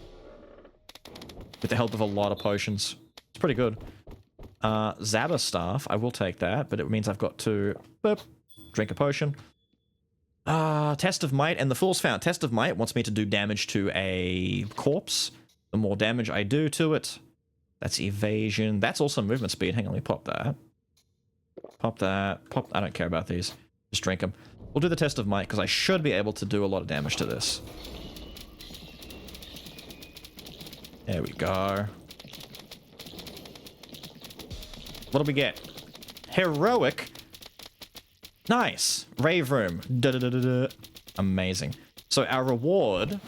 With the help of a lot of potions. It's pretty good. Zabba Staff, I will take that, but it means I've got to, boop, drink a potion. Test of Might and the Fool's Found. Test of Might wants me to do damage to a corpse. The more damage I do to it, that's evasion. That's also movement speed. Hang on, let me pop that. Pop that. Pop. I don't care about these. Just drink them. We'll do the Test of Might because I should be able to do a lot of damage to this. There we go. What do we get? Heroic. Nice. Rave Room. Da-da-da-da-da. Amazing. So our reward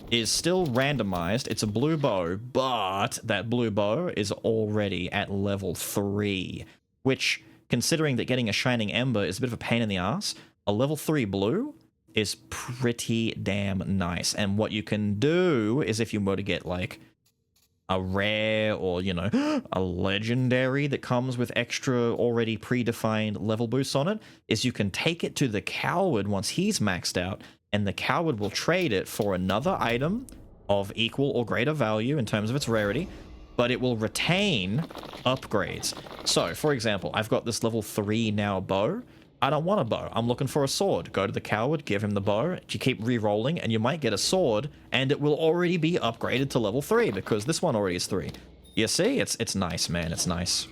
is still randomized. It's a blue bow, but that blue bow is already at level 3, which, considering that getting a Shining Ember is a bit of a pain in the ass, a level 3 blue is pretty damn nice. And what you can do is, if you were to get, like, a rare or, you know, a legendary that comes with extra already predefined level boosts on it, is you can take it to the Coward once he's maxed out, and the Coward will trade it for another item of equal or greater value in terms of its rarity, but it will retain upgrades. So, for example, I've got this level 3 now bow. I don't want a bow. I'm looking for a sword. Go to the Coward, give him the bow. You keep re-rolling, and you might get a sword, and it will already be upgraded to level 3, because this one already is 3. You see? It's nice, man. It's nice.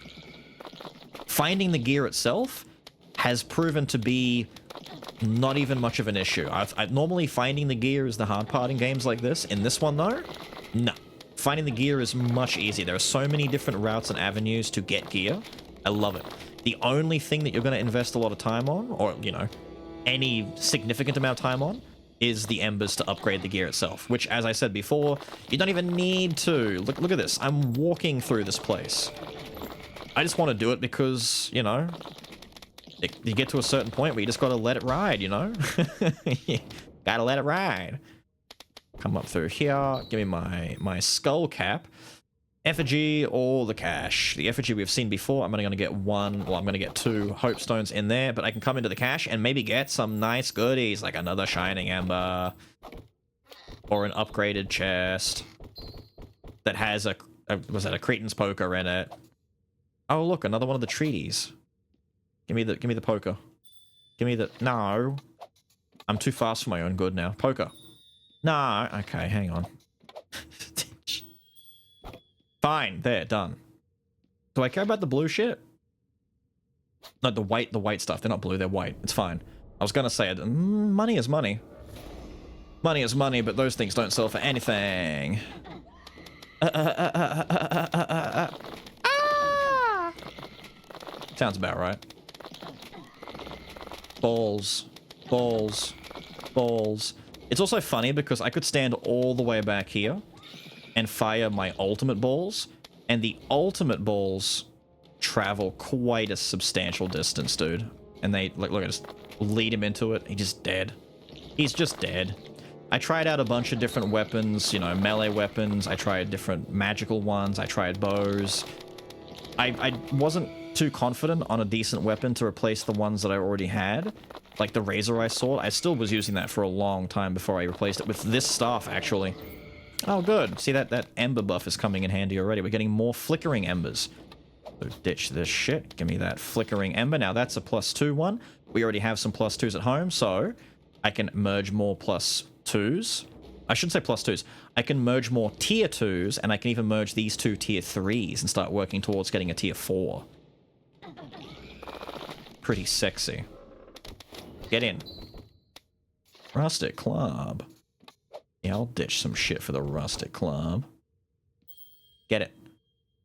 Finding the gear itself has proven to be not even much of an issue. Normally, finding the gear is the hard part in games like this. In this one, though, no. Finding the gear is much easier. There are so many different routes and avenues to get gear. I love it. The only thing that you're going to invest a lot of time on, or, you know, any significant amount of time on, is the embers to upgrade the gear itself, which, as I said before, you don't even need to. Look at this. I'm walking through this place. I just want to do it because, you know, you get to a certain point where you just got to let it ride, you know? Gotta let it ride. Come up through here. Give me my skull cap. Effigy or the cache. The effigy we've seen before. I'm only going to get one, well, I'm going to get 2 hope stones in there, but I can come into the cache and maybe get some nice goodies, like another Shining Ember, or an upgraded chest that has was that a Cretan's poker in it? Oh, look, another one of the treaties. Give me the poker. Give me the, no. I'm too fast for my own good now. Poker. No, okay, hang on. Fine, there, done. Do I care about the blue shit? No, the white stuff. They're not blue, they're white. It's fine. I was gonna say, money is money. Money is money, but those things don't sell for anything. Sounds about right. Balls. Balls. Balls. It's also funny because I could stand all the way back here and fire my ultimate balls, and the ultimate balls travel quite a substantial distance, dude. And they, look, I just lead him into it. He's just dead. He's just dead. I tried out a bunch of different weapons, you know, melee weapons. I tried different magical ones. I tried bows. I wasn't too confident on a decent weapon to replace the ones that I already had. Like the Razor Eye Sword. I still was using that for a long time before I replaced it with this staff, actually. Oh, good. See, that ember buff is coming in handy already. We're getting more flickering embers. So ditch this shit. Give me that flickering ember. Now, that's a +2 one. We already have some +2s at home, so I can merge more +2s. I shouldn't say +2s. I can merge more tier 2s, and I can even merge these 2 tier 3s and start working towards getting a tier 4. Pretty sexy. Get in. Rustic Club. Yeah, I'll ditch some shit for the Rustic Club. Get it.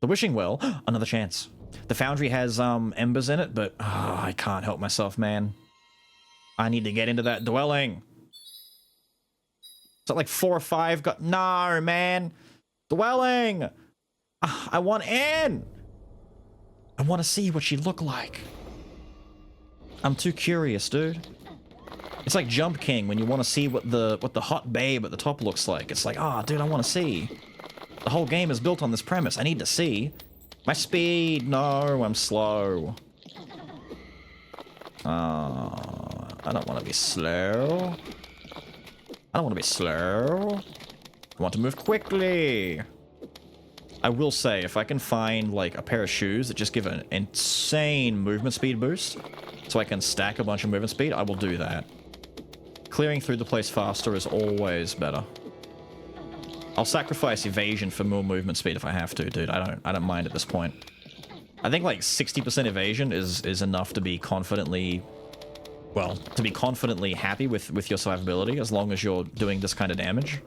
The Wishing Well. Another chance. The Foundry has embers in it, but I can't help myself, man. I need to get into that dwelling. Is that like 4 or 5? No, man. Dwelling. I want in. I want to see what she looked like. I'm too curious, dude. It's like Jump King when you want to see what the hot babe at the top looks like. It's like, dude, I want to see. The whole game is built on this premise. I need to see. My speed. No, I'm slow. I don't want to be slow. I don't want to be slow. I want to move quickly. I will say, if I can find like a pair of shoes that just give an insane movement speed boost, so I can stack a bunch of movement speed, I will do that. Clearing through the place faster is always better. I'll sacrifice evasion for more movement speed if I have to, dude. I don't mind at this point. I think like 60% evasion is enough to be confidently, well, to be confidently happy with your survivability as long as you're doing this kind of damage.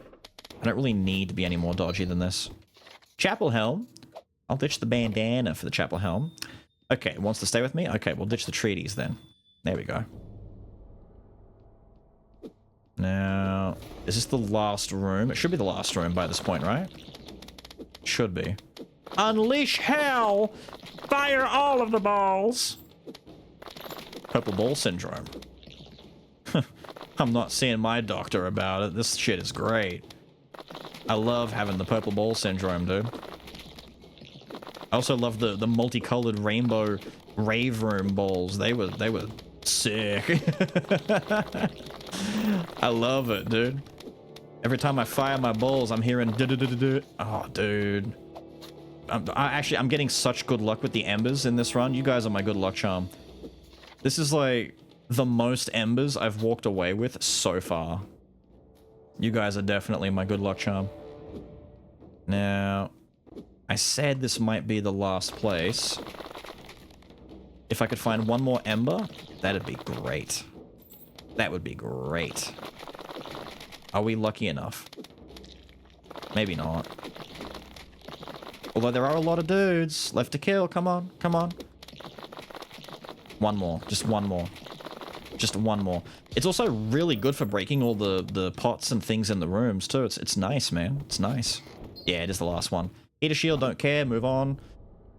I don't really need to be any more dodgy than this. Chapel Helm. I'll ditch the bandana for the Chapel Helm. Okay, wants to stay with me? Okay, we'll ditch the treaties then. There we go. Now, is this the last room? It should be the last room by this point, right? Should be. Unleash hell! Fire all of the balls! Purple ball syndrome. I'm not seeing my doctor about it. This shit is great. I love having the purple ball syndrome, dude. I also love the multicolored rainbow rave room balls. They were sick. I love it, dude. Every time I fire my balls, I'm hearing du-du-du-du-du. Oh, dude. I'm getting such good luck with the embers in this run. You guys are my good luck charm. This is like the most embers I've walked away with so far. You guys are definitely my good luck charm. Now, I said this might be the last place. If I could find one more ember, that'd be great. That would be great. Are we lucky enough? Maybe not. Although there are a lot of dudes left to kill. Come on, come on. One more. Just one more. Just one more. It's also really good for breaking all the pots and things in the rooms too. It's nice, man. It's nice. Yeah, it is the last one. Heater shield, don't care. Move on.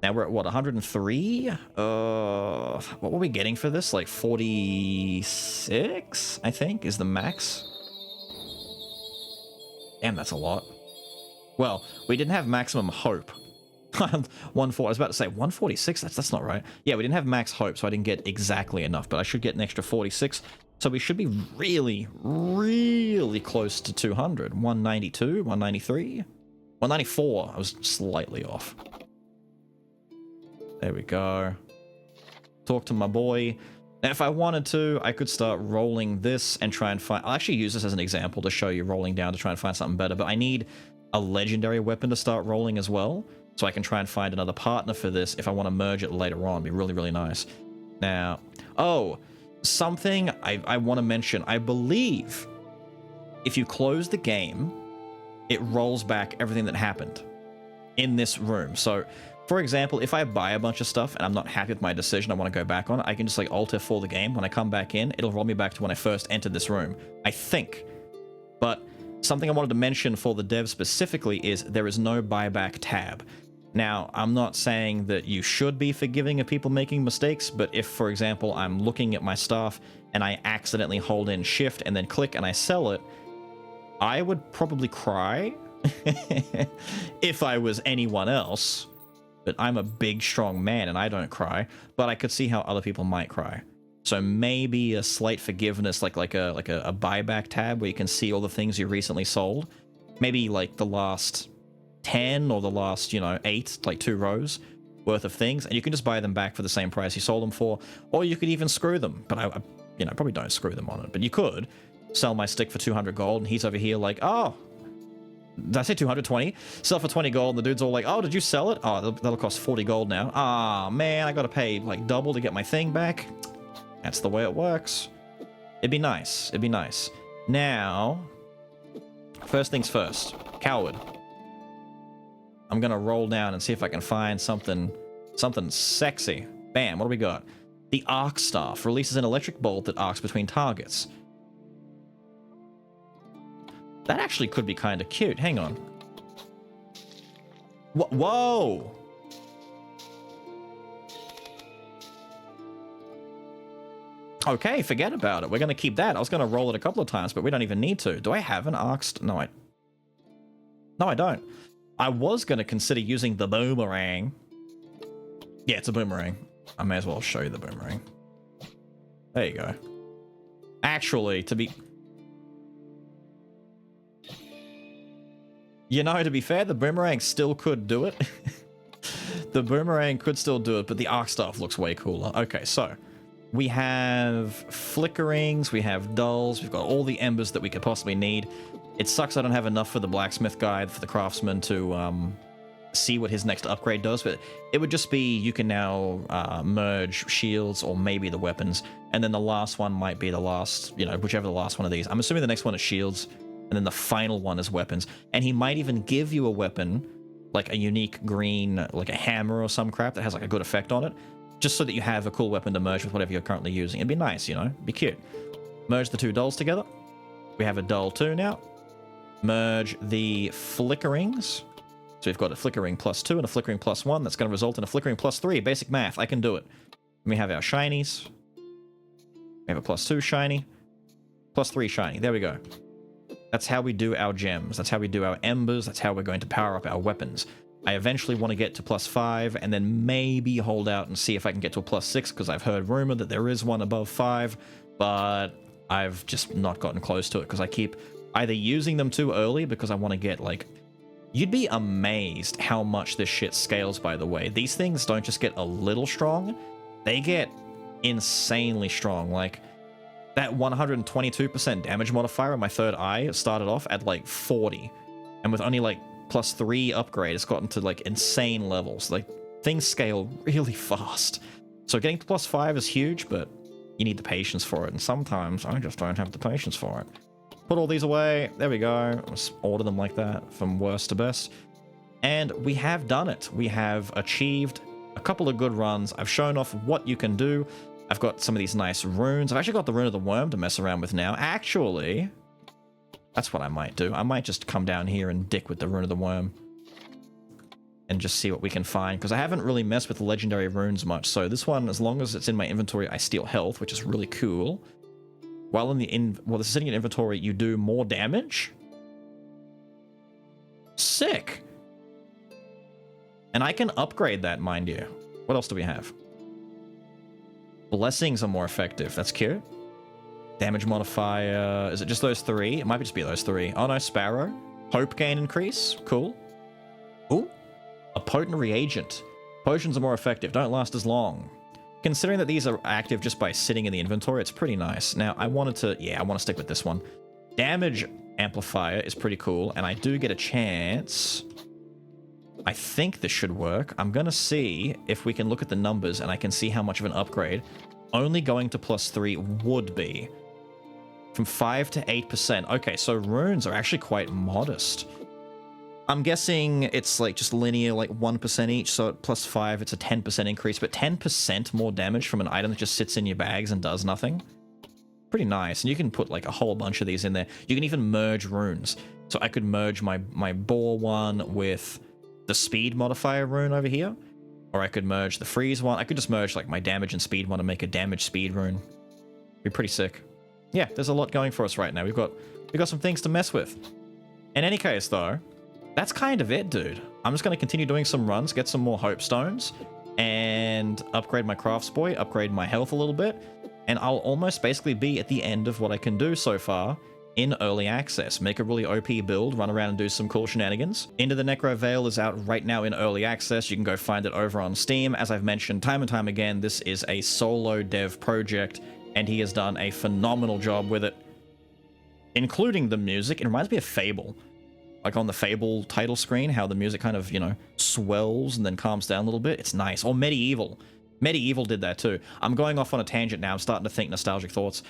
Now we're at what, 103? What were we getting for this? Like 46, I think, is the max. Damn, that's a lot. Well, we didn't have maximum hope. 140. I was about to say 146. That's not right. Yeah, we didn't have max hope, so I didn't get exactly enough, but I should get an extra 46. So we should be really, really close to 200. 192, 193, 194. I was slightly off. There we go. Talk to my boy. Now, if I wanted to, I could start rolling this and try and find... I'll actually use this as an example to show you rolling down to try and find something better, but I need a legendary weapon to start rolling as well, so I can try and find another partner for this if I want to merge it later on. It'd be really, really nice. Now... Oh! Something I want to mention. I believe if you close the game, it rolls back everything that happened in this room. So... For example, if I buy a bunch of stuff and I'm not happy with my decision, I want to go back on it, I can just like Alt F4 the game. When I come back in, it'll roll me back to when I first entered this room. I think. But something I wanted to mention for the devs specifically is there is no buyback tab. Now, I'm not saying that you should be forgiving of people making mistakes, but if, for example, I'm looking at my stuff and I accidentally hold in Shift and then click and I sell it, I would probably cry if I was anyone else. But I'm a big, strong man, and I don't cry. But I could see how other people might cry. So maybe a slight forgiveness, like a buyback tab where you can see all the things you recently sold. Maybe like the last 10 or the last, 8, like 2 rows worth of things, and you can just buy them back for the same price you sold them for. Or you could even screw them. But I probably don't screw them on it. But you could sell my stick for 200 gold, and he's over here like, oh. Did I say 220? Sell for 20 gold, and the dude's all like, oh, did you sell it? Oh, that'll cost 40 gold now. Ah, man, I gotta pay, like, double to get my thing back. That's the way it works. It'd be nice. It'd be nice. Now, first things first. Coward. I'm gonna roll down and see if I can find something sexy. Bam, what do we got? The Arc Staff releases an electric bolt that arcs between targets. That actually could be kind of cute. Hang on. Whoa! Okay, forget about it. We're going to keep that. I was going to roll it a couple of times, but we don't even need to. Do I have an arced? No, I don't. I was going to consider using the boomerang. Yeah, it's a boomerang. I may as well show you the boomerang. There you go. Actually, to be fair, the boomerang still could do it. The boomerang could still do it, but the arc staff looks way cooler. Okay, so We have flickerings, we have dulls, we've got all the embers that we could possibly need. It sucks I don't have enough for the blacksmith guide, for the craftsman to see what his next upgrade does, but it would just be you can now merge shields or maybe the weapons, and then the last one might be the last, you know, whichever the last one of these. I'm assuming the next one is shields, and then the final one is weapons. And he might even give you a weapon, like a unique green, like a hammer or some crap that has like a good effect on it, just so that you have a cool weapon to merge with whatever you're currently using. It'd be nice, you know, it'd be cute. Merge the two dulls together. We have a dull 2 now. Merge the flickerings. So we've got a flickering +2 and a flickering +1. That's going to result in a flickering +3. Basic math, I can do it. We have our shinies. We have a +2 shiny. +3 shiny. There we go. That's how we do our gems. That's how we do our embers. That's how we're going to power up our weapons. I eventually want to get to +5 and then maybe hold out and see if I can get to a +6, because I've heard rumor that there is one above 5, but I've just not gotten close to it because I keep either using them too early because I want to get, like... You'd be amazed how much this shit scales, by the way. These things don't just get a little strong, they get insanely strong. Like, that 122% damage modifier on my third eye started off at, like, 40. And with only, like, +3 upgrade, it's gotten to, like, insane levels. Like, things scale really fast. So getting to +5 is huge, but you need the patience for it. And sometimes I just don't have the patience for it. Put all these away. There we go. Let's order them like that from worst to best. And we have done it. We have achieved a couple of good runs. I've shown off what you can do. I've got some of these nice runes. I've actually got the Rune of the Worm to mess around with now. Actually, that's what I might do. I might just come down here and dick with the Rune of the Worm and just see what we can find, because I haven't really messed with legendary runes much. So this one, as long as it's in my inventory, I steal health, which is really cool. While this is sitting in inventory, you do more damage. Sick. And I can upgrade that, mind you. What else do we have? Blessings are more effective. That's cute. Damage modifier. Is it just those 3? It might just be those 3. Oh no, Sparrow. Hope gain increase. Cool. Ooh. A potent reagent. Potions are more effective. Don't last as long. Considering that these are active just by sitting in the inventory, it's pretty nice. Now, I want to stick with this one. Damage amplifier is pretty cool, and I do get a chance. I think this should work. I'm going to see if we can look at the numbers, and I can see how much of an upgrade only going to +3 would be. From 5 to 8%. Okay, so runes are actually quite modest. I'm guessing it's like just linear, like 1% each, so at +5 it's a 10% increase, but 10% more damage from an item that just sits in your bags and does nothing? Pretty nice, and you can put like a whole bunch of these in there. You can even merge runes. So I could merge my boar one with the speed modifier rune over here, or I could merge the freeze one. I could just merge like my damage and speed one and make a damage speed rune. Be pretty sick. Yeah, there's a lot going for us right now. We've got some things to mess with. In any case though, that's kind of it, dude. I'm just going to continue doing some runs, get some more hope stones, and upgrade my crafts boy, upgrade my health a little bit, and I'll almost basically be at the end of what I can do so far in early access. Make a really OP build, run around and do some cool shenanigans. Into the Necrovale is out right now in early access. You can go find it over on Steam. As I've mentioned time and time again, this is a solo dev project, and he has done a phenomenal job with it, including the music. It reminds me of Fable. Like on the Fable title screen, how the music kind of, you know, swells and then calms down a little bit. It's nice. Or Medieval. Medieval did that too. I'm going off on a tangent now. I'm starting to think nostalgic thoughts.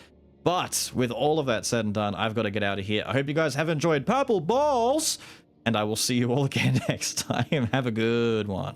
But with all of that said and done, I've got to get out of here. I hope you guys have enjoyed Purple Balls, and I will see you all again next time. Have a good one.